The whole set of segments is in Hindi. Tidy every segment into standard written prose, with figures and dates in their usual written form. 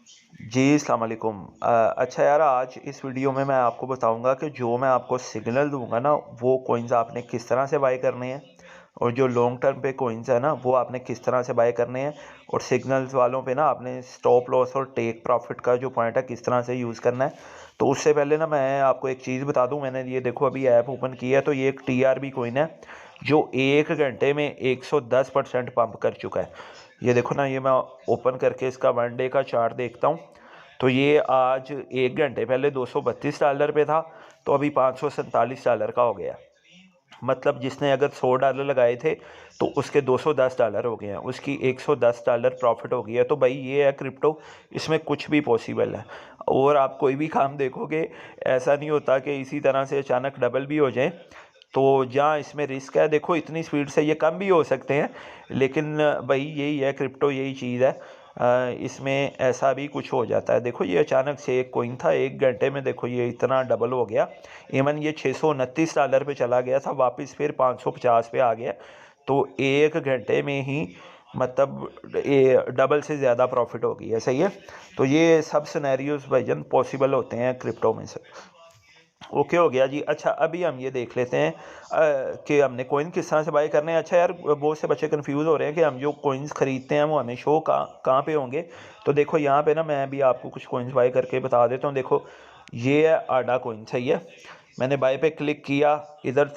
जी, अस्सलाम वालेकुम। अच्छा यार, आज इस वीडियो में मैं आपको बताऊंगा कि जो मैं आपको सिग्नल दूंगा ना, वो कॉइन्स आपने किस तरह से बाय करने हैं, और जो लॉन्ग टर्म पे कॉइन्स है ना, वो आपने किस तरह से बाय करने हैं। और सिग्नल्स वालों पे ना आपने स्टॉप लॉस और टेक प्रॉफिट का जो पॉइंट है किस तरह से यूज़ करना है। तो उससे पहले ना मैं आपको एक चीज़ बता दूं, मैंने ये देखो अभी ऐप ओपन किया है, तो ये एक TRB कॉइन है जो 1 घंटे में 110% पंप कर चुका है। ये देखो ना, ये मैं ओपन करके इसका 1 डे का चार्ट देखता हूँ। तो ये आज 1 घंटे पहले $232 पे था, तो अभी $547 का हो गया। मतलब जिसने अगर $100 लगाए थे तो उसके $210 हो गए हैं, उसकी $110 प्रॉफिट हो गया है। तो भाई ये है क्रिप्टो, इसमें कुछ भी पॉसिबल है। और आप कोई भी काम देखोगे, ऐसा नहीं होता कि इसी तरह से अचानक डबल भी हो जाए। तो जहाँ इसमें रिस्क है, देखो इतनी स्पीड से ये कम भी हो सकते हैं, लेकिन भाई यही है क्रिप्टो, यही चीज़ है। इसमें ऐसा भी कुछ हो जाता है। देखो ये अचानक से एक कॉइन था, 1 घंटे में देखो ये इतना डबल हो गया। इवन ये $629 पे चला गया था, वापस फिर 550 पे आ गया। तो 1 घंटे में ही मतलब ये डबल से ज़्यादा प्रॉफिट हो गई है। सही है। तो ये सब सिनेरियोज भाईजान पॉसिबल होते हैं क्रिप्टो में से। ओके हो गया जी। अच्छा, अभी हम ये देख लेते हैं कि हमने कॉइन किस तरह से बाय करने हैं। अच्छा यार, बहुत से बच्चे कंफ्यूज हो रहे हैं कि हम जो कॉइन्स खरीदते हैं वो हमें शो कहाँ कहाँ पे होंगे। तो देखो यहाँ पे ना मैं भी आपको कुछ कॉइन्स बाय करके बता देता हूँ। देखो ये है आडा कॉइन। सही है। मैंने बाय पे क्लिक किया, इधर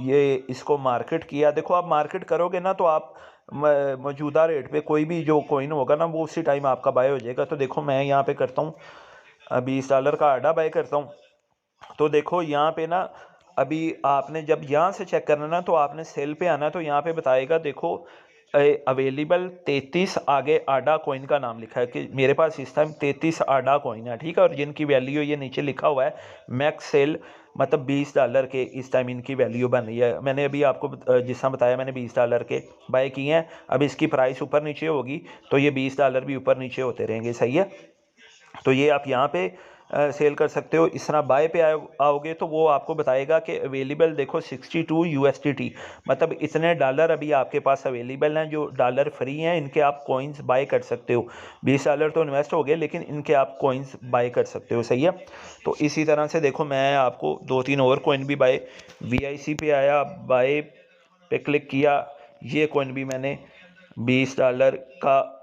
ये इसको मार्केट किया। देखो आप मार्केट करोगे ना तो आप मौजूदा रेट पे कोई भी जो कॉइन होगा ना, वो उसी टाइम आपका बाय हो जाएगा। तो देखो मैं यहाँ पे करता हूँ, $20 का आडा बाय करता हूँ। तो देखो यहाँ पे ना, अभी आपने जब यहाँ से चेक करना ना, तो आपने सेल पे आना। तो यहाँ पे बताएगा, देखो अवेलेबल 33 आगे आडा कॉइन का नाम लिखा है कि मेरे पास इस टाइम 33 आडा कॉइन है। ठीक है। और जिनकी वैल्यू ये नीचे लिखा हुआ है मैक्स सेल, मतलब $20 के इस टाइम इनकी वैल्यू बन रही है। मैंने अभी आपको जिस तरह बताया, मैंने $20 के बाय किए हैं। अब इसकी प्राइस ऊपर नीचे होगी तो ये $20 भी ऊपर नीचे होते रहेंगे। सही है। तो ये आप यहाँ पे सेल कर सकते हो। इस तरह बाय पे आओगे तो वो आपको बताएगा कि अवेलेबल, देखो 62 USDT, मतलब इतने डॉलर अभी आपके पास अवेलेबल हैं, जो डॉलर फ्री हैं, इनके आप कॉइन्स बाय कर सकते हो। $20 तो इन्वेस्ट हो गए, लेकिन इनके आप कॉइन्स बाय कर सकते हो। सही है। तो इसी तरह से देखो मैं आपको 2-3 और कॉइन भी बाय, VIC पे आया, बाय पे क्लिक किया, ये कॉइन भी मैंने $20 का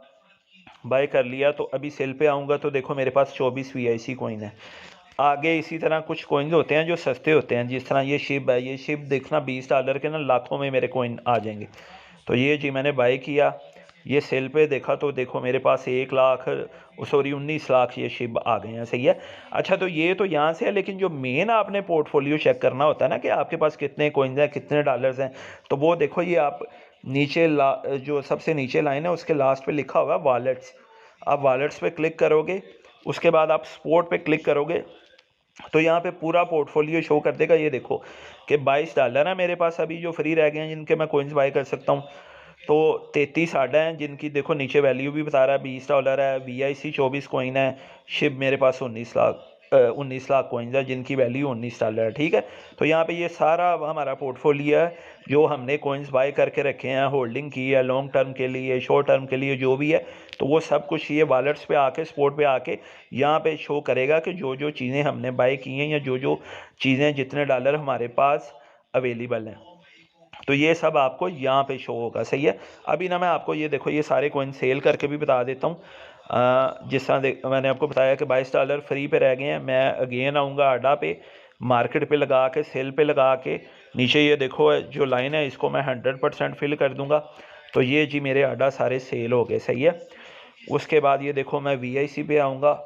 बाय कर लिया। तो अभी सेल पे आऊँगा तो देखो मेरे पास 24 VIC कॉइन है। आगे इसी तरह कुछ कॉइन्स होते हैं जो सस्ते होते हैं, जिस तरह ये शिप है। ये शिप देखना $20 के ना लाखों में मेरे कॉइन आ जाएंगे। तो ये जी मैंने बाय किया, ये सेल पे देखा तो देखो मेरे पास 1 लाख, सॉरी 19 लाख ये शिप आ गए हैं। सही है। अच्छा, तो ये तो यहाँ से है, लेकिन जो मेन आपने पोर्टफोलियो चेक करना होता है ना, कि आपके पास कितने कॉइन्स हैं, कितने डॉलर्स हैं। तो वो देखो ये आप नीचे जो सबसे नीचे लाइन है उसके लास्ट पे लिखा होगा वॉलेट्स। आप वॉलेट्स पे क्लिक करोगे, उसके बाद आप स्पोर्ट पे क्लिक करोगे, तो यहाँ पे पूरा पोर्टफोलियो शो कर देगा। ये देखो कि $22 है मेरे पास अभी जो फ्री रह गए हैं, जिनके मैं कॉइन्स बाय कर सकता हूँ। तो 33 आडा हैं, जिनकी देखो नीचे वैल्यू भी बता रहा है $20 है। VIC 24 कॉइन है। शिप मेरे पास 19 लाख कॉइन्स है, जिनकी वैल्यू $19 है। ठीक है। तो यहाँ पे ये सारा हमारा पोर्टफोलियो है, जो हमने कॉइन्स बाय करके रखे हैं, होल्डिंग की है, लॉन्ग टर्म के लिए, शॉर्ट टर्म के लिए, जो भी है। तो वो सब कुछ ये वॉलेट्स पे आके, स्पोर्ट पे आके यहाँ पे शो करेगा कि जो जो चीज़ें हमने बाय की हैं, या जो जो चीज़ें, जितने डॉलर हमारे पास अवेलेबल हैं। तो ये सब आपको यहाँ पे शो होगा। सही है। अभी ना मैं आपको ये देखो ये सारे कॉइन सेल करके भी बता देता हूँ। जिस तरह मैंने आपको बताया कि $22 फ्री पे रह गए हैं। मैं अगेन आऊँगा आडा पे, मार्केट पे लगा के, सेल पे लगा के, नीचे ये देखो जो लाइन है इसको मैं 100% फिल कर दूंगा। तो ये जी मेरे आडा सारे सेल हो गए। सही है। उसके बाद ये देखो मैं VIC पे आऊँगा,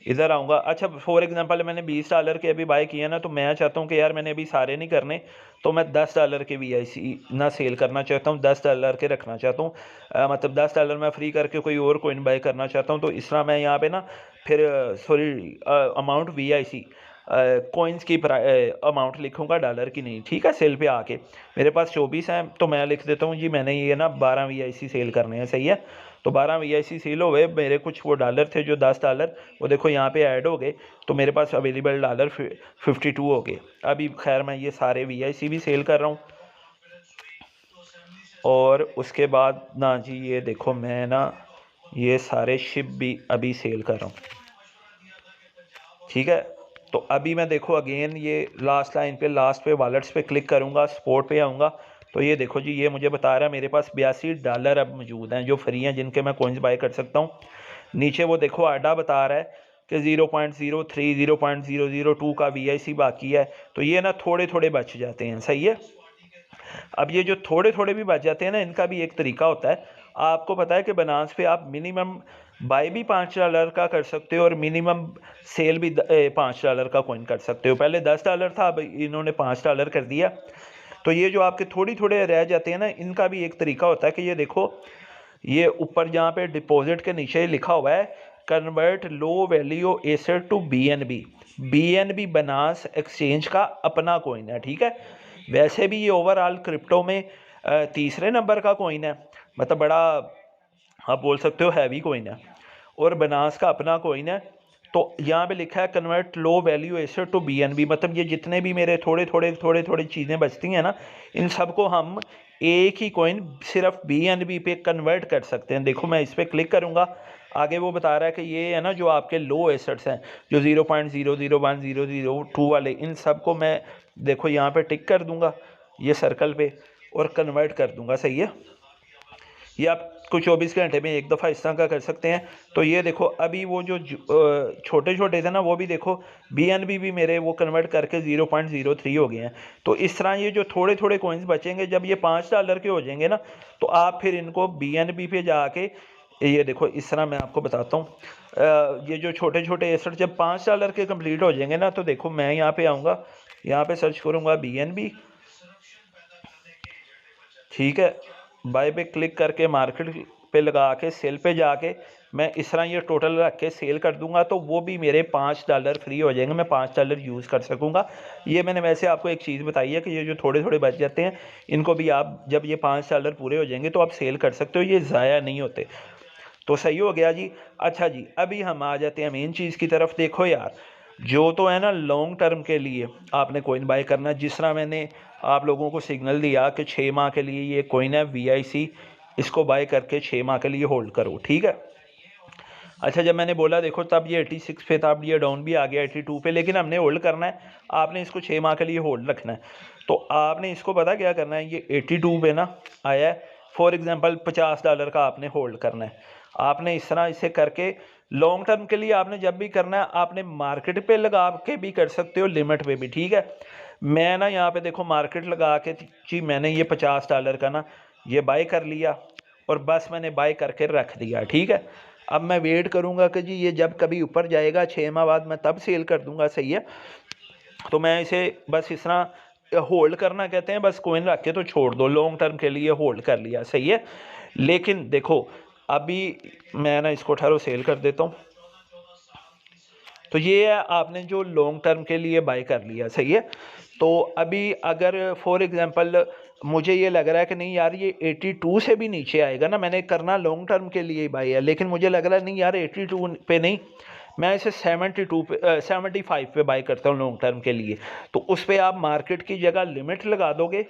इधर आऊँगा। अच्छा, फॉर एग्जांपल मैंने $20 के अभी बाय किया ना, तो मैं चाहता हूँ कि यार मैंने अभी सारे नहीं करने, तो मैं $10 के VIC ना सेल करना चाहता हूँ, $10 के रखना चाहता हूँ। मतलब $10 मैं फ्री करके कोई और कोइन बाय करना चाहता हूँ। तो इस तरह मैं यहाँ पे ना फिर सॉरी अमाउंट VIC कॉइन्स की अमाउंट लिखूँगा, डॉलर की नहीं। ठीक है। सेल पे आके मेरे पास 24 हैं, तो मैं लिख देता हूँ जी मैंने ये ना 12 VIC सेल करने हैं। सही है। तो 12 VIC सेल हो गए। मेरे कुछ वो डॉलर थे जो $10, वो देखो यहाँ पे ऐड हो गए। तो मेरे पास अवेलेबल डॉलर 52 हो गए। अभी खैर मैं ये सारे VIC भी सेल कर रहा हूँ। और उसके बाद ना जी ये देखो मैं ना ये सारे शिप भी अभी सेल कर रहा हूँ, ठीक है। तो अभी मैं देखो अगेन ये लास्ट लाइन पे, लास्ट पे वॉलेट्स पे क्लिक करूँगा, स्पोर्ट पे आऊँगा, तो ये देखो जी ये मुझे बता रहा है मेरे पास $82 अब मौजूद हैं जो फ्री हैं, जिनके मैं कॉइन्स बाय कर सकता हूँ। नीचे वो देखो आडा बता रहा है कि 0.03 0.002 का VIC बाकी है। तो ये ना थोड़े थोड़े बच जाते हैं, सही है। अब ये जो थोड़े थोड़े भी बच जाते हैं ना, इनका भी एक तरीका होता है। आपको पता है कि बनास पे आप मिनिमम बाय भी $5 का कर सकते हो और मिनिमम सेल भी $5 का कॉइन कर सकते हो। पहले $10 था, अब इन्होंने $5 कर दिया। तो ये जो आपके थोड़ी थोड़े रह जाते हैं ना, इनका भी एक तरीका होता है कि ये देखो, ये ऊपर जहाँ पे डिपॉजिट के नीचे लिखा हुआ है convert low value asset to BNB। BNB Binance exchange का अपना कॉइन है, ठीक है। वैसे भी ये ओवरऑल क्रिप्टो में तीसरे नंबर का कॉइन है, मतलब बड़ा आप बोल सकते हो हैवी कॉइन है, और बनास का अपना कॉइन है। तो यहाँ पे लिखा है convert low value asset to BNB, मतलब ये जितने भी मेरे थोड़े थोड़े चीज़ें बचती हैं ना, इन सबको हम एक ही कॉइन सिर्फ BNB पे कन्वर्ट कर सकते हैं। देखो मैं इस पर क्लिक करूँगा, आगे वो बता रहा है कि ये है ना जो आपके लो एसेट्स हैं, जो 0.001 002 वाले, इन सब को मैं देखो यहाँ पे टिक कर दूंगा ये सर्कल पे और कन्वर्ट कर दूंगा, सही है। ये आप कुछ 24 घंटे में एक दफ़ा इस तरह का कर सकते हैं। तो ये देखो अभी वो जो छोटे छोटे थे ना, वो भी देखो BNB भी मेरे वो कन्वर्ट करके 0.03 हो गए हैं। तो इस तरह ये जो थोड़े थोड़े कॉइन्स बचेंगे, जब ये $5 के हो जाएंगे ना, तो आप फिर इनको BNB पे जाके, ये देखो इस तरह मैं आपको बताता हूँ, ये जो छोटे छोटे एसेट जब $5 के कंप्लीट हो जाएंगे ना, तो देखो मैं यहाँ पे आऊँगा, यहाँ पे सर्च करूँगा BNB, ठीक है। बाय पे क्लिक करके मार्केट पे लगा के सेल पे जाके मैं इस तरह ये टोटल रख के सेल कर दूंगा, तो वो भी मेरे $5 फ्री हो जाएंगे, मैं $5 यूज़ कर सकूंगा। ये मैंने वैसे आपको एक चीज़ बताई है कि ये जो थोड़े थोड़े बच जाते हैं, इनको भी आप जब ये $5 पूरे हो जाएंगे तो आप सेल कर सकते हो, ये ज़ाया नहीं होते। तो सही हो गया जी। अच्छा जी, अभी हम आ जाते हैं मेन चीज़ की तरफ। देखो यार, जो तो है ना लॉन्ग टर्म के लिए आपने कॉइन बाय करना है, जिस तरह मैंने आप लोगों को सिग्नल दिया कि 6 माह के लिए ये कॉइन है VIC, इसको बाय करके 6 माह के लिए होल्ड करो, ठीक है। अच्छा, जब मैंने बोला देखो तब ये 86 पे था, अब ये डाउन भी आ गया 82 पे, लेकिन हमने होल्ड करना है, आपने इसको 6 माह के लिए होल्ड रखना है। तो आपने इसको पता क्या करना है, ये 82 पे ना आया है, फॉर एग्जांपल $50 का आपने होल्ड करना है। आपने इस तरह इसे करके लॉन्ग टर्म के लिए आपने जब भी करना है, आपने मार्केट पे लगा के भी कर सकते हो, लिमिट पे भी, ठीक है। मैं ना यहाँ पे देखो मार्केट लगा के जी मैंने ये $50 का ना ये बाय कर लिया, और बस मैंने बाय करके रख दिया, ठीक है। अब मैं वेट करूंगा कि जी ये जब कभी ऊपर जाएगा 6 माह बाद, मैं तब सेल कर दूंगा, सही है। तो मैं इसे बस इस तरह होल्ड करना कहते हैं, बस कॉइन रख के तो छोड़ दो, लॉन्ग टर्म के लिए होल्ड कर लिया, सही है। लेकिन देखो अभी मैं ना इसको ठहरो सेल कर देता हूँ। तो ये है आपने जो लॉन्ग टर्म के लिए बाय कर लिया, सही है। तो अभी अगर फॉर एग्जांपल मुझे ये लग रहा है कि नहीं यार ये 82 से भी नीचे आएगा ना, मैंने करना लॉन्ग टर्म के लिए बाय है, लेकिन मुझे लग रहा है नहीं यार 82 पे नहीं, मैं इसे 72 पे 75 पे बाय करता हूँ लॉन्ग टर्म के लिए। तो उस पर आप मार्केट की जगह लिमिट लगा दोगे,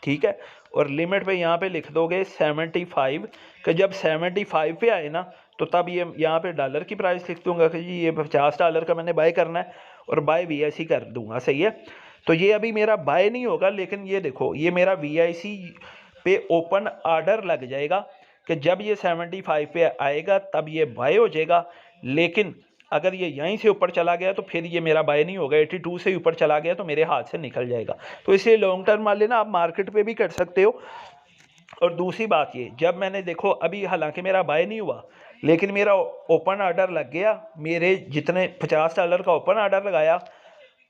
ठीक है, और लिमिट पे यहाँ पे लिख दोगे 75, कि जब 75 पे आए ना, तो तब ये यहाँ पे डॉलर की प्राइस लिख दूंगा कि जी ये $50 का मैंने बाय करना है, और बाय VIC कर दूंगा, सही है। तो ये अभी मेरा बाय नहीं होगा, लेकिन ये देखो ये मेरा VIC पे ओपन ऑर्डर लग जाएगा कि जब ये 75 पे आएगा तब ये बाय हो जाएगा। लेकिन अगर ये यहीं से ऊपर चला गया तो फिर ये मेरा बाय नहीं होगा, 82 से ऊपर चला गया तो मेरे हाथ से निकल जाएगा। तो इसलिए लॉन्ग टर्म वाले ना आप मार्केट पे भी कर सकते हो। और दूसरी बात ये, जब मैंने देखो अभी हालांकि मेरा बाय नहीं हुआ, लेकिन मेरा ओपन ऑर्डर लग गया, मेरे जितने $50 का ओपन ऑर्डर लगाया,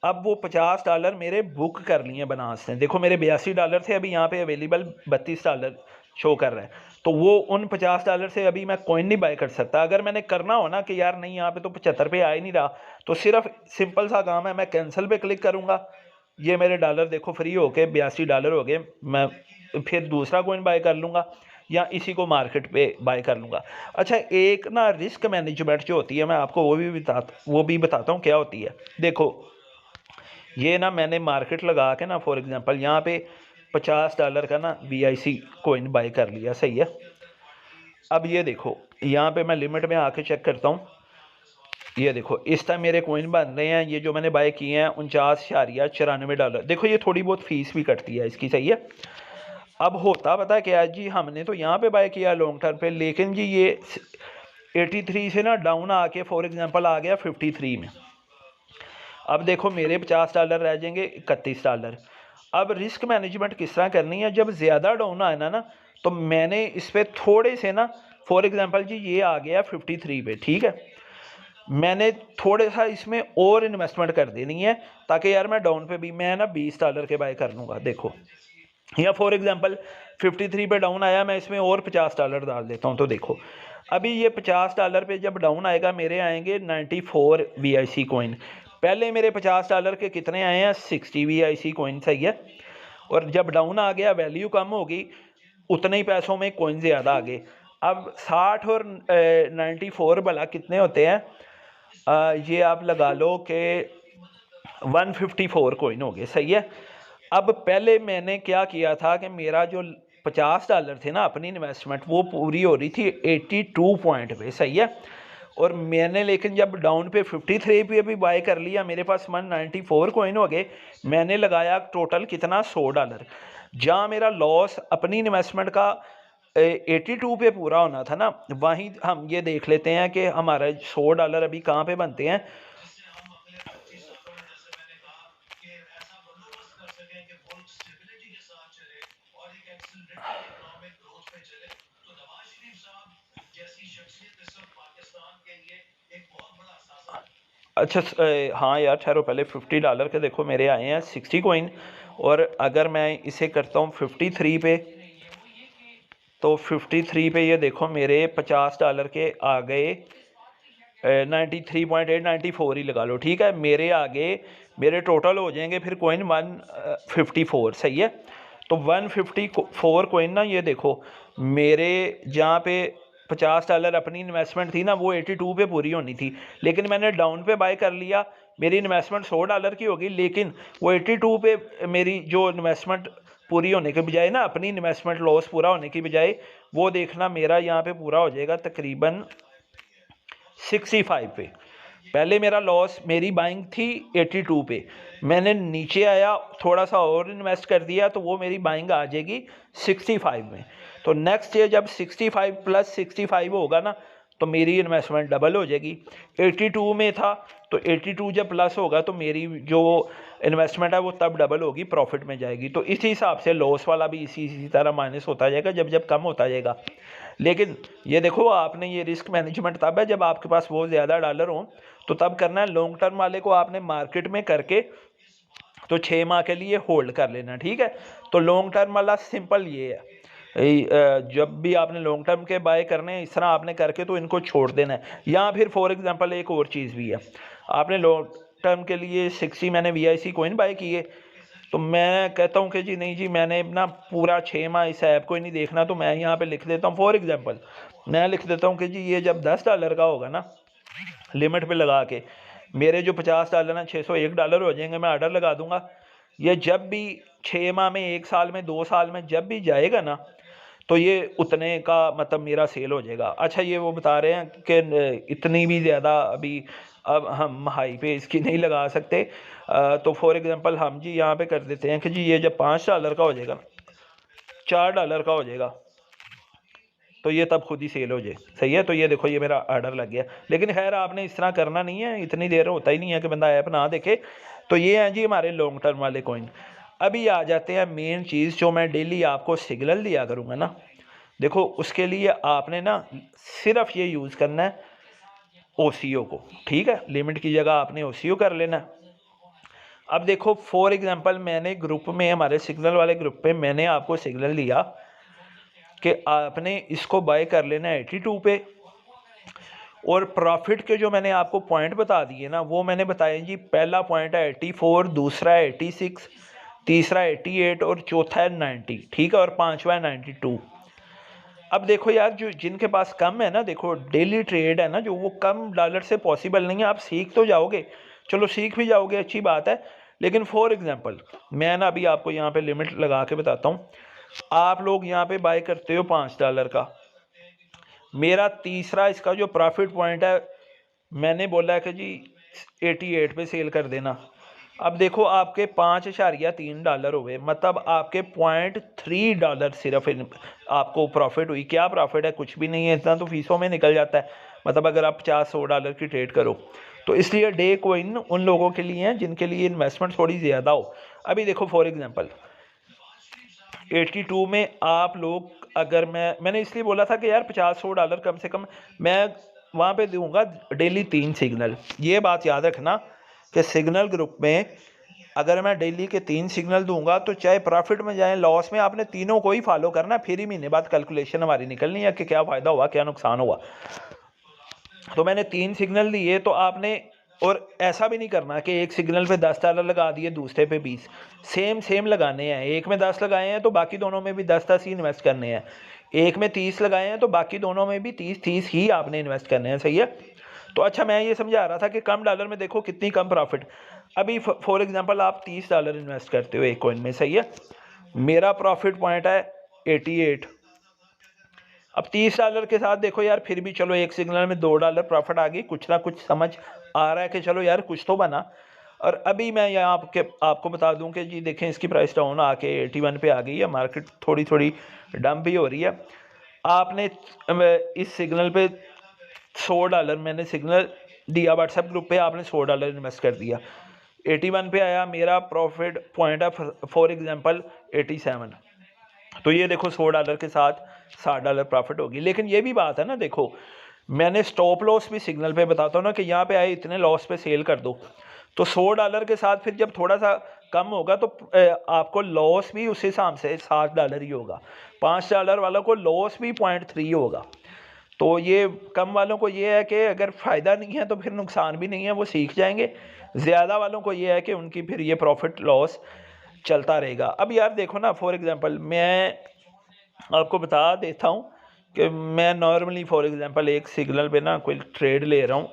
अब वो $50 मेरे बुक कर लिए बनास ने। देखो मेरे $82 थे, अभी यहाँ पे अवेलेबल $32 शो कर रहा है। तो वो उन $50 से अभी मैं कॉइन नहीं बाय कर सकता। अगर मैंने करना हो ना कि यार नहीं यहाँ पे तो 75 पे आ ही नहीं रहा, तो सिर्फ सिंपल सा काम है, मैं कैंसिल पे क्लिक करूँगा, ये मेरे डॉलर देखो फ्री होके $82 हो गए, मैं फिर दूसरा कॉइन बाय कर लूँगा या इसी को मार्केट पे बाय कर लूँगा। अच्छा, एक ना रिस्क मैनेजमेंट जो होती है, मैं आपको वो भी बताता हूँ क्या होती है। देखो ये ना मैंने मार्केट लगा के ना फॉर एग्जांपल यहाँ पे $50 का ना VIC कॉइन बाय कर लिया, सही है। अब ये देखो यहाँ पे मैं लिमिट में आके चेक करता हूँ। ये देखो इस टाइम मेरे कोइन बन रहे हैं, ये जो मैंने बाय किए हैं $49.94। देखो ये थोड़ी बहुत फीस भी कटती है इसकी, सही है। अब होता पता है क्या जी, हमने तो यहाँ पे बाय किया लॉन्ग टर्म पे, लेकिन जी ये 83 से ना डाउन आके फॉर एग्जांपल आ गया 53 में। अब देखो मेरे $50 रह जाएंगे $31। अब रिस्क मैनेजमेंट किस तरह करनी है, जब ज़्यादा डाउन आए ना तो मैंने इस पर थोड़े से ना, फॉर एग्जांपल जी ये आ गया 53 पे, ठीक है, मैंने थोड़ा सा इसमें और इन्वेस्टमेंट कर देनी है ताकि यार मैं डाउन पे भी मैं ना $20 के बाय कर लूँगा। देखो या फॉर एग्जांपल 53 पे डाउन आया, मैं इसमें और $50 डाल देता हूँ। तो देखो अभी ये $50 पे जब डाउन आएगा मेरे आएंगे 94 VIC कोइन। पहले मेरे $50 के कितने आए हैं, 60 VIC कोइन, सही है। और जब डाउन आ गया वैल्यू कम होगी, उतने ही पैसों में कोइन ज़्यादा आ गए। अब 60 और 94 भला कितने होते हैं, ये आप लगा लो कि 154 कोइन हो गए, सही है। अब पहले मैंने क्या किया था कि मेरा जो $50 थे ना अपनी इन्वेस्टमेंट, वो पूरी हो रही थी 82 पॉइंट पे, सही है। और मैंने लेकिन जब डाउन पे 53 पे भी बाय कर लिया, मेरे पास 194 कोइन हो गए, मैंने लगाया टोटल कितना, $100। जहाँ मेरा लॉस अपनी इन्वेस्टमेंट का 82 पे पूरा होना था ना, वहीं हम ये देख लेते हैं कि हमारा $100 अभी कहाँ पे बनते हैं। अच्छा हाँ यार ठहरो, पहले $50 के देखो मेरे आए हैं 60 कोइन, और अगर मैं इसे करता हूँ 53 पे, तो 53 पे ये देखो मेरे $50 के आ गए 93.8, 94 ही लगा लो, ठीक है। मेरे आगे मेरे टोटल हो जाएंगे फिर कोइन 154, सही है। तो 154 कोइन ना, ये देखो मेरे जहाँ पे $50 अपनी इन्वेस्टमेंट थी ना, वो 82 पे पूरी होनी थी, लेकिन मैंने डाउन पे बाय कर लिया। मेरी इन्वेस्टमेंट $100 की होगी, लेकिन वो 82 पे मेरी जो इन्वेस्टमेंट पूरी होने के बजाय ना, अपनी इन्वेस्टमेंट लॉस पूरा होने की बजाय, वो देखना मेरा यहाँ पे पूरा हो जाएगा तकरीबन 65 पे। पहले मेरा लॉस, मेरी बाइंग थी 82 पे, मैंने नीचे आया थोड़ा सा और इन्वेस्ट कर दिया, तो वो मेरी बाइंग आ जाएगी 65 में। तो नेक्स्ट ईयर जब 65 प्लस 65 होगा ना, तो मेरी इन्वेस्टमेंट डबल हो जाएगी। 82 में था, तो 82 जब प्लस होगा तो मेरी जो इन्वेस्टमेंट है वो तब डबल होगी, प्रॉफिट में जाएगी। तो इसी हिसाब से लॉस वाला भी इसी तरह माइनस होता जाएगा जब जब कम होता जाएगा। लेकिन ये देखो आपने ये रिस्क मैनेजमेंट तब है जब आपके पास बहुत ज़्यादा डॉलर हो, तो तब करना है। लॉन्ग टर्म वाले को आपने मार्केट में करके तो 6 माह के लिए होल्ड कर लेना, ठीक है। तो लॉन्ग टर्म वाला सिंपल ये है, जब भी आपने लॉन्ग टर्म के बाय करने हैं इस तरह आपने करके तो इनको छोड़ देना है। या फिर फॉर एग्जांपल एक और चीज़ भी है, आपने लॉन्ग टर्म के लिए 60 मैंने VIC कोइन बाय किए, तो मैं कहता हूँ कि जी नहीं जी, मैंने ना पूरा 6 माह इस ऐप को ही नहीं देखना, तो मैं यहाँ पे लिख देता हूँ, फॉर एग्जांपल मैं लिख देता हूँ कि जी ये जब $10 का होगा ना, लिमिट पे लगा के मेरे जो $50 ना $601 हो जाएंगे, मैं ऑर्डर लगा दूंगा। ये जब भी 6 माह में, 1 साल में, 2 साल में जब भी जाएगा ना, तो ये उतने का मतलब मेरा सेल हो जाएगा। अच्छा ये वो बता रहे हैं कि इतनी भी ज़्यादा अभी अब हम हाई पे इसकी नहीं लगा सकते, तो फॉर एग्जांपल हम जी यहाँ पे कर देते हैं कि जी ये जब $5 का हो जाएगा, $4 का हो जाएगा, तो ये तब खुद ही सेल हो जाए, सही है। तो ये देखो ये मेरा ऑर्डर लग गया, लेकिन खैर आपने इस तरह करना नहीं है, इतनी देर होता ही नहीं है कि बंदा ऐप ना देखे। तो ये हैं जी हमारे लॉन्ग टर्म वाले कॉइन। अभी आ जाते हैं मेन चीज़, जो मैं डेली आपको सिग्नल दिया करूँगा ना, देखो उसके लिए आपने ना सिर्फ ये यूज़ करना है OCO को, ठीक है। लिमिट की जगह आपने OCO कर लेना है। अब देखो फॉर एग्जांपल मैंने ग्रुप में, हमारे सिग्नल वाले ग्रुप पे मैंने आपको सिग्नल दिया कि आपने इसको बाय कर लेना है 82 पे, और प्रॉफिट के जो मैंने आपको पॉइंट बता दिए ना, वो मैंने बताए जी। पहला पॉइंट है 84, दूसरा है 86, तीसरा 88 और चौथा है 90, ठीक है, और पांचवा है 92। अब देखो यार जो जिनके पास कम है ना, देखो डेली ट्रेड है ना जो, वो कम डॉलर से पॉसिबल नहीं है। आप सीख तो जाओगे, चलो सीख भी जाओगे, अच्छी बात है, लेकिन फॉर एग्जांपल मैं ना अभी आपको यहाँ पे लिमिट लगा के बताता हूँ। आप लोग यहाँ पे बाय करते हो $5 का, मेरा तीसरा इसका जो प्रॉफिट पॉइंट है, मैंने बोला है कि जी 88 पे सेल कर देना। अब देखो आपके $5.3 हो गए, मतलब आपके $0.3 सिर्फ आपको प्रॉफिट हुई। क्या प्रॉफिट है? कुछ भी नहीं है, इतना तो फीसों में निकल जाता है। मतलब अगर आप $50-100 की ट्रेड करो तो इसलिए डे कोइन उन लोगों के लिए हैं जिनके लिए इन्वेस्टमेंट थोड़ी ज़्यादा हो। अभी देखो फॉर एग्जांपल 82 में आप लोग, अगर मैंने इसलिए बोला था कि यार $50-100 कम से कम मैं वहाँ पे दूंगा डेली 3 सिग्नल। ये बात याद रखना कि सिग्नल ग्रुप में अगर मैं डेली के 3 सिग्नल दूंगा तो चाहे प्रॉफिट में जाए लॉस में, आपने तीनों को ही फॉलो करना, फिर ही महीने बाद कैलकुलेशन हमारी निकलनी है कि क्या फ़ायदा हुआ क्या नुकसान हुआ। तो मैंने 3 सिग्नल दिए तो आपने, और ऐसा भी नहीं करना कि एक सिग्नल पे $10 लगा दिए दूसरे पे 20, सेम लगाने हैं। एक में 10 लगाए हैं तो बाकी दोनों में भी 10 ही इन्वेस्ट करने हैं। एक में 30 लगाए हैं तो बाकी दोनों में भी 30 ही आपने इन्वेस्ट करने हैं। सही है। तो अच्छा, मैं ये समझा रहा था कि कम डॉलर में देखो कितनी कम प्रॉफिट। अभी फॉर एग्जांपल आप $30 इन्वेस्ट करते हो एक कॉइन में। सही है। मेरा प्रॉफिट पॉइंट है 88। अब $30 के साथ देखो यार, फिर भी चलो एक सिग्नल में $2 प्रॉफिट आ गई, कुछ ना कुछ समझ आ रहा है कि चलो यार कुछ तो बना। और अभी मैं यहाँ आपको बता दूं कि जी देखें इसकी प्राइस डाउन आके 81 पे आ गई है, मार्केट थोड़ी थोड़ी डंप भी हो रही है। आपने इस सिग्नल पे $100 मैंने सिग्नल दिया व्हाट्सएप ग्रुप पे, आपने $100 इन्वेस्ट कर दिया, 81 पे आया, मेरा प्रॉफिट पॉइंट है फॉर एग्जांपल 87। तो ये देखो $100 के साथ $60 प्रॉफिट होगी। लेकिन ये भी बात है ना, देखो मैंने स्टॉप लॉस भी सिग्नल पे बताता हूँ ना कि यहाँ पे आए इतने लॉस पे सेल कर दो। तो $100 के साथ फिर जब थोड़ा सा कम होगा तो आपको लॉस भी उस हिसाब से $7 ही होगा। $5 वालों को लॉस भी 0.3 होगा। तो ये कम वालों को ये है कि अगर फ़ायदा नहीं है तो फिर नुकसान भी नहीं है, वो सीख जाएंगे। ज़्यादा वालों को ये है कि उनकी फिर ये प्रॉफिट लॉस चलता रहेगा। अब यार देखो ना, फॉर एग्जांपल मैं आपको बता देता हूँ कि मैं नॉर्मली फॉर एग्जांपल एक सिग्नल पे ना कोई ट्रेड ले रहा हूँ,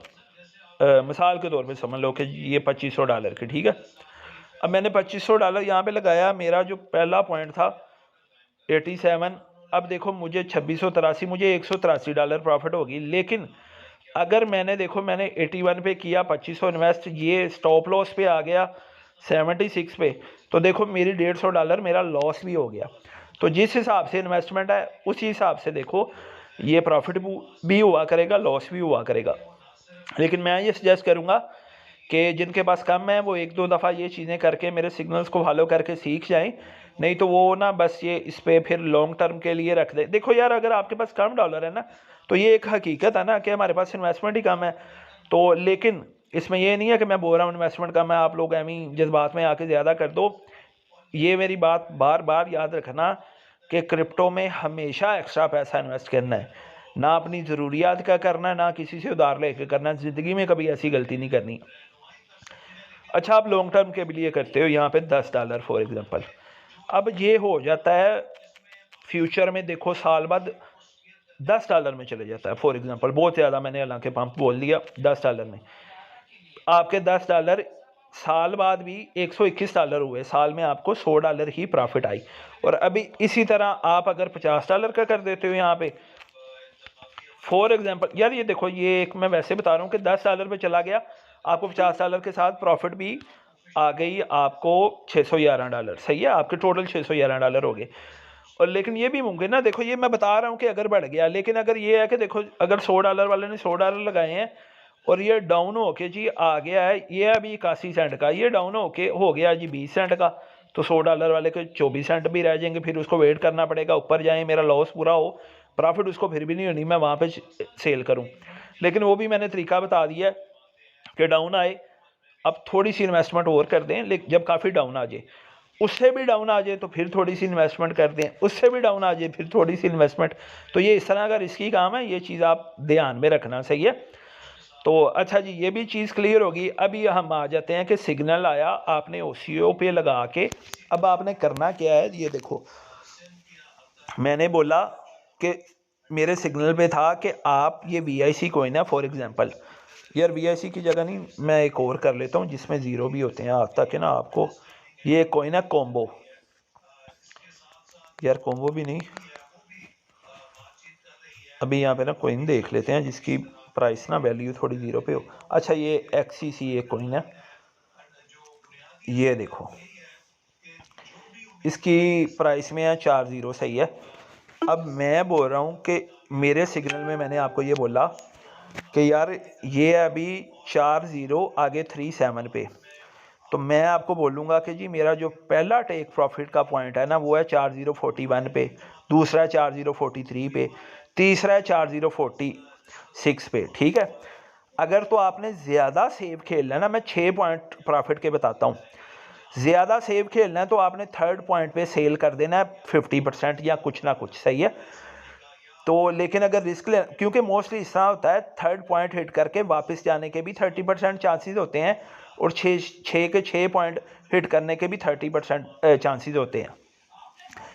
मिसाल के तौर पे समझ लो कि ये $2500 की, ठीक है। अब मैंने $2500 यहाँ पे लगाया, मेरा जो पहला पॉइंट था 87। अब देखो मुझे 2683, मुझे $183 प्रॉफिट होगी। लेकिन अगर मैंने देखो मैंने 81 पे किया 2500 इन्वेस्ट, ये स्टॉप लॉस पे आ गया 76 पे, तो देखो मेरी $150 मेरा लॉस भी हो गया। तो जिस हिसाब से इन्वेस्टमेंट है उसी हिसाब से देखो ये प्रॉफिट भी हुआ करेगा, लॉस भी हुआ करेगा। लेकिन मैं ये सजेस्ट करूँगा कि जिनके पास कम है वो एक दो दफ़ा ये चीज़ें करके मेरे सिग्नल्स को फॉलो करके सीख जाएं, नहीं तो वो ना बस ये इस पर फिर लॉन्ग टर्म के लिए रख दें। देखो यार, अगर आपके पास कम डॉलर है ना तो ये एक हकीकत है ना कि हमारे पास इन्वेस्टमेंट ही कम है। तो लेकिन इसमें ये नहीं है कि मैं बोल रहा हूँ इन्वेस्टमेंट कम है, आप लोग एमी जज्बात में आके ज़्यादा कर दो। ये मेरी बात बार बार याद रखना कि क्रिप्टो में हमेशा एक्स्ट्रा पैसा इन्वेस्ट करना है, ना अपनी ज़रूरियात का करना है, ना किसी से उधार लेके करना है। ज़िंदगी में कभी ऐसी गलती नहीं करनी। अच्छा, आप लॉन्ग टर्म के लिए करते हो यहाँ पे $10 फॉर एग्जांपल। अब ये हो जाता है फ्यूचर में, देखो साल बाद $10 में चले जाता है फॉर एग्जांपल। बहुत ज़्यादा मैंने हालांकि पंप बोल दिया, $10 में आपके $10 साल बाद भी $121 हुए, साल में आपको $100 ही प्रॉफिट आई। और अभी इसी तरह आप अगर $50 का कर देते हो यहाँ पे फॉर एग्जांपल, यार ये देखो ये एक मैं वैसे बता रहा हूँ कि $10 पे चला गया, आपको $50 के साथ प्रॉफिट भी आ गई, आपको $611। सही है, आपके टोटल $611 हो गए। और लेकिन ये भी मुमकिन ना, देखो ये मैं बता रहा हूँ कि अगर बढ़ गया, लेकिन अगर ये है कि देखो अगर $100 वाले ने $100 लगाए हैं और ये डाउन होके जी आ गया है, ये अभी 81 सेंट का, ये डाउन होके हो गया जी 20 सेंट का, तो $100 वाले के 24 सेंट भी रह जाएंगे। फिर उसको वेट करना पड़ेगा ऊपर जाए, मेरा लॉस पूरा हो, प्रॉफिट उसको फिर भी नहीं होनी, मैं वहाँ पे सेल करूँ। लेकिन वो भी मैंने तरीका बता दिया कि डाउन आए अब थोड़ी सी इन्वेस्टमेंट और कर दें, लेकिन जब काफ़ी डाउन आ जाए, उससे भी डाउन आ जाए तो फिर थोड़ी सी इन्वेस्टमेंट कर दें, उससे भी डाउन आ जाए फिर थोड़ी सी इन्वेस्टमेंट। तो ये इस तरह का रिस्की काम है, ये चीज़ आप ध्यान में रखना। सही है। तो अच्छा जी, ये भी चीज़ क्लियर होगी। अभी हम आ जाते हैं कि सिग्नल आया, आपने OCO पे लगा के अब आपने करना क्या है। ये देखो मैंने बोला कि मेरे सिग्नल पे था कि आप ये VIC कॉइन है फॉर एग्जांपल, यार VIC की जगह नहीं मैं एक और कर लेता हूँ जिसमें ज़ीरो भी होते हैं, आज तक है ना आपको। ये कॉइन है कॉम्बो, यार कॉम्बो भी नहीं, अभी यहाँ पे ना कोइन देख लेते हैं जिसकी प्राइस ना वैल्यू थोड़ी ज़ीरो पे हो। अच्छा, ये XCC एक कोइन है, ये देखो इसकी प्राइस में है 40, सही है। अब मैं बोल रहा हूँ कि मेरे सिग्नल में मैंने आपको ये बोला कि यार ये अभी 40 आगे 37 पे, तो मैं आपको बोलूँगा कि जी मेरा जो पहला टेक प्रॉफिट का पॉइंट है ना वो है 4041 पे, दूसरा है 4043 पे, तीसरा है 4046 पे, ठीक है। अगर तो आपने ज़्यादा सेव खेलना है ना, मैं 6 पॉइंट प्रॉफिट के बताता हूँ। ज़्यादा सेव खेलना है तो आपने थर्ड पॉइंट पे सेल कर देना है 50% या कुछ ना कुछ, सही है। तो लेकिन अगर रिस्क ले, क्योंकि मोस्टली इस तरह होता है थर्ड पॉइंट हिट करके वापस जाने के भी 30% चांसेस होते हैं, और छः के 6 पॉइंट हिट करने के भी 30% चांसेस होते हैं।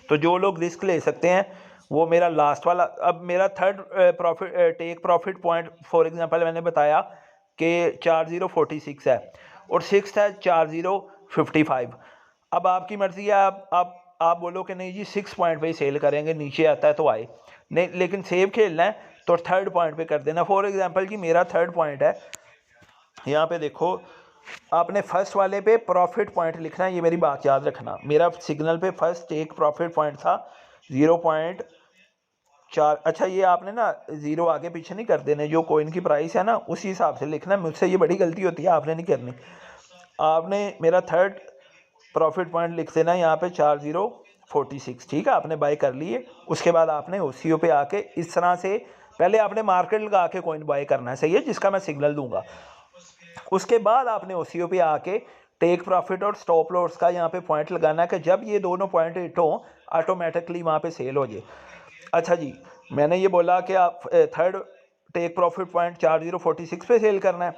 तो जो लोग रिस्क ले सकते हैं वो मेरा लास्ट वाला, अब मेरा third profit take profit point for example मैंने बताया कि 4046 है, और सिक्स है 4055। अब आपकी मर्ज़ी है, आप बोलो कि नहीं जी 6 पॉइंट पे ही सेल करेंगे, नीचे आता है तो आए, नहीं लेकिन सेव खेलना है तो थर्ड पॉइंट पे कर देना। फॉर एग्जांपल जी मेरा थर्ड पॉइंट है, यहाँ पे देखो आपने फर्स्ट वाले पे प्रॉफिट पॉइंट लिखना है, ये मेरी बात याद रखना। मेरा सिग्नल पे फर्स्ट एक प्रॉफिट पॉइंट था 0.4। अच्छा, ये आपने ना ज़ीरो आगे पीछे नहीं कर देने, जो कोइन की प्राइस है ना उसी हिसाब से लिखना है। मुझसे ये बड़ी गलती होती है, आपने नहीं करनी। आपने मेरा थर्ड प्रॉफिट पॉइंट लिख देना यहाँ पे 4046, ठीक है। आपने बाय कर लिए, उसके बाद आपने OCO पे आके इस तरह से पहले आपने मार्केट लगा के कोइन बाय करना है, सही है, जिसका मैं सिग्नल दूंगा। उसके बाद आपने OCO पे आके टेक प्रॉफिट और स्टॉप लॉस का यहाँ पे पॉइंट लगाना है कि जब ये दोनों पॉइंट हिट हो ऑटोमेटिकली वहाँ पे सेल हो जाए। अच्छा जी, मैंने ये बोला कि आप थर्ड टेक प्रॉफिट पॉइंट 4046 पे सेल करना है।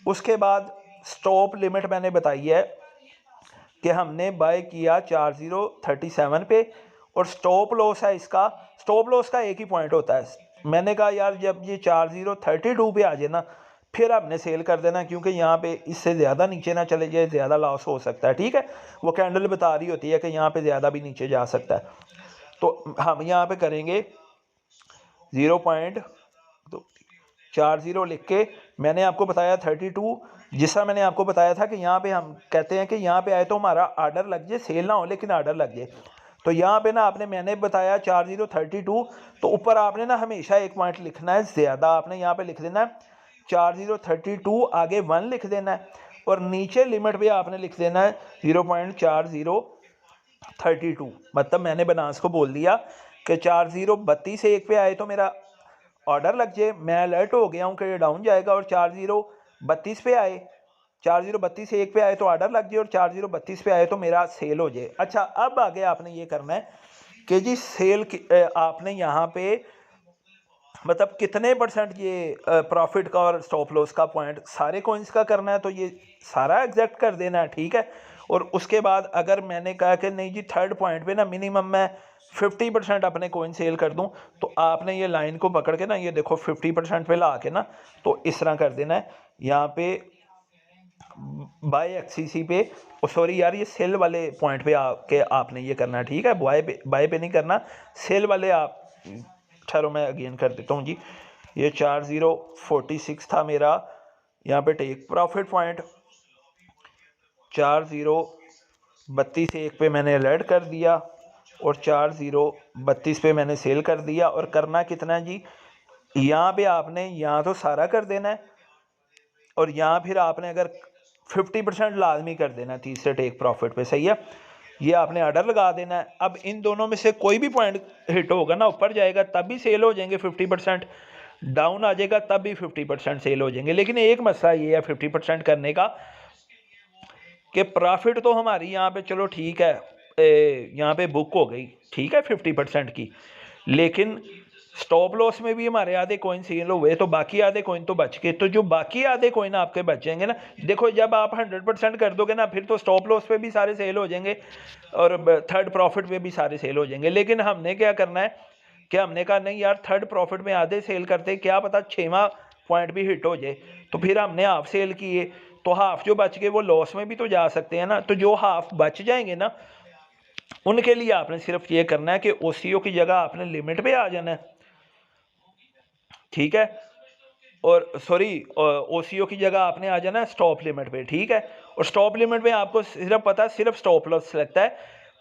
उसके बाद स्टॉप लिमिट मैंने बताई है कि हमने बाय किया 4037 पे, और स्टॉप लॉस है इसका, स्टॉप लॉस का एक ही पॉइंट होता है। मैंने कहा यार जब ये 4032 पे आ जाए ना फिर आपने सेल कर देना, क्योंकि यहाँ पे इससे ज़्यादा नीचे ना चले जाए, ज़्यादा लॉस हो सकता है, ठीक है। वो कैंडल बता रही होती है कि यहाँ पे ज़्यादा भी नीचे जा सकता है। तो हम यहाँ पे करेंगे 0.40 लिख के, मैंने आपको बताया 32, जिसका मैंने आपको बताया था कि यहाँ पे हम कहते हैं कि यहाँ पे आए तो हमारा आर्डर लग जाए, सेल ना हो लेकिन आर्डर लग जाए। तो यहाँ पे ना मैंने बताया 4032, तो ऊपर आपने ना हमेशा एक पॉइंट लिखना है ज़्यादा, आपने यहाँ पे लिख देना है 4032 आगे 1 लिख देना है, और नीचे लिमिट पे आपने लिख देना है 0.4032। मतलब मैंने बनास को बोल दिया कि 4032 1 पे आए तो मेरा ऑर्डर लग जाए, मैं अलर्ट हो गया हूँ कि ये डाउन जाएगा, और 4032 पे आए, 4032 से 1 पे आए तो ऑर्डर लग जाए, और 4032 पे आए तो मेरा सेल हो जाए। अच्छा, अब आगे आपने ये करना है कि जी सेल आपने यहाँ पे मतलब कितने परसेंट ये प्रॉफिट का और स्टॉप लॉस का पॉइंट सारे कॉइन्स का करना है, तो ये सारा एग्जैक्ट कर देना है, ठीक है। और उसके बाद अगर मैंने कहा कि नहीं जी थर्ड पॉइंट पे ना मिनिमम मैं 50% अपने कोइन सेल कर दूं, तो आपने ये लाइन को पकड़ के ना ये देखो 50% पे ला के ना तो इस तरह कर देना है यहाँ पे बाय XCC पे, सॉरी यार ये सेल वाले पॉइंट पे आके आपने ये करना है, ठीक है। बाय पे नहीं करना, सेल वाले आप, ठहरो मैं अगेन कर देता हूँ जी। ये 4046 था मेरा यहाँ पे टेक प्रॉफिट पॉइंट, 4032 से 1 पे मैंने अलर्ट कर दिया, और 4032 पे मैंने सेल कर दिया। और करना कितना है जी, यहाँ पे आपने यहाँ तो सारा कर देना है, और यहाँ फिर आपने अगर 50% लाजमी कर देना है तीसरे टेक प्रॉफिट पे, सही है। ये आपने ऑर्डर लगा देना है। अब इन दोनों में से कोई भी पॉइंट हिट होगा ना, ऊपर जाएगा तब भी सेल हो जाएंगे 50%, डाउन आ जाएगा तब भी 50% सेल हो जाएंगे। लेकिन एक मसला ये है 50% करने का कि प्रॉफिट तो हमारी यहाँ पे चलो ठीक है, यहाँ पे बुक हो गई, ठीक है 50% की, लेकिन स्टॉप लॉस में भी हमारे आधे कॉइन सेल हुए, तो बाकी आधे कॉइन तो बच गए। तो जो बाकी आधे कॉइन आपके बचेंगे ना, देखो जब आप 100% कर दोगे ना फिर तो स्टॉप लॉस पे भी सारे सेल हो जाएंगे, और थर्ड प्रॉफिट पे भी सारे सेल हो जाएंगे। लेकिन हमने क्या करना है कि हमने कहा नहीं यार थर्ड प्रॉफिट में आधे सेल करते, क्या पता 6वां पॉइंट भी हिट हो जाए, तो फिर हमने हाफ सेल किए, तो हाफ जो बच गए वो लॉस में भी तो जा सकते हैं ना। तो जो हाफ बच जाएंगे ना उनके लिए आपने सिर्फ ये करना है कि OCO की जगह आपने लिमिट पे आ जाना है, ठीक है। और सॉरी, OCO की जगह आपने आ जाना स्टॉप लिमिट पे, ठीक है। और स्टॉप लिमिट में आपको सिर्फ पता है सिर्फ स्टॉप लॉस लगता है,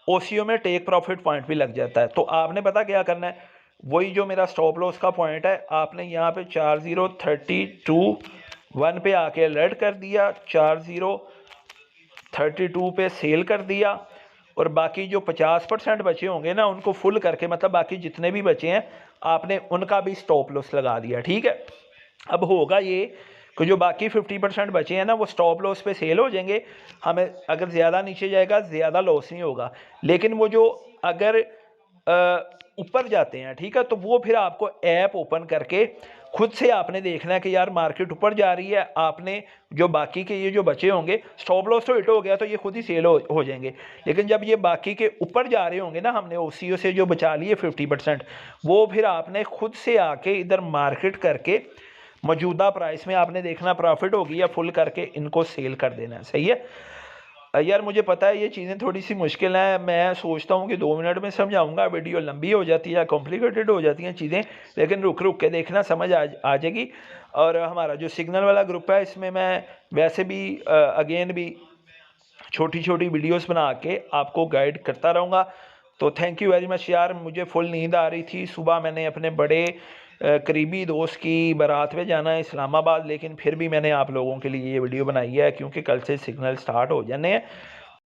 OCO में टेक प्रॉफिट पॉइंट भी लग जाता है। तो आपने पता क्या करना है, वही जो मेरा स्टॉप लॉस का पॉइंट है, आपने यहाँ पे 4032 पे आके अलर्ट कर दिया, 4032 पे सेल कर दिया, और बाकी जो 50% बचे होंगे ना उनको फुल करके, मतलब बाकी जितने भी बचे हैं आपने उनका भी स्टॉप लॉस लगा दिया, ठीक है। अब होगा ये कि जो बाकी 50% बचे हैं ना वो स्टॉप लॉस पे सेल हो जाएंगे, हमें अगर ज़्यादा नीचे जाएगा ज़्यादा लॉस नहीं होगा। लेकिन वो जो अगर ऊपर जाते हैं, ठीक है, तो वो फिर आपको ऐप ओपन करके खुद से आपने देखना है कि यार मार्केट ऊपर जा रही है, आपने जो बाकी के ये जो बचे होंगे, स्टॉप लॉस तो हिट हो गया तो ये खुद ही सेल हो जाएंगे। लेकिन जब ये बाकी के ऊपर जा रहे होंगे ना, हमने OCO से जो बचा लिए 50%, वो फिर आपने खुद से आके इधर मार्केट करके मौजूदा प्राइस में आपने देखना प्रॉफिट होगी या फुल करके इनको सेल कर देना है, सही है। यार मुझे पता है ये चीज़ें थोड़ी सी मुश्किल हैं, मैं सोचता हूँ कि 2 मिनट में समझाऊंगा, वीडियो लंबी हो जाती है या कॉम्प्लिकेटेड हो जाती हैं चीज़ें, लेकिन रुक रुक के देखना समझ आ जाएगी। और हमारा जो सिग्नल वाला ग्रुप है इसमें मैं वैसे भी अगेन भी छोटी छोटी वीडियोस बना के आपको गाइड करता रहूँगा। तो थैंक यू वेरी मच यार, मुझे फुल नींद आ रही थी, सुबह मैंने अपने बड़े करीबी दोस्त की बारात में जाना है इस्लामाबाद, लेकिन फिर भी मैंने आप लोगों के लिए ये वीडियो बनाई है क्योंकि कल से सिग्नल स्टार्ट हो जाने हैं।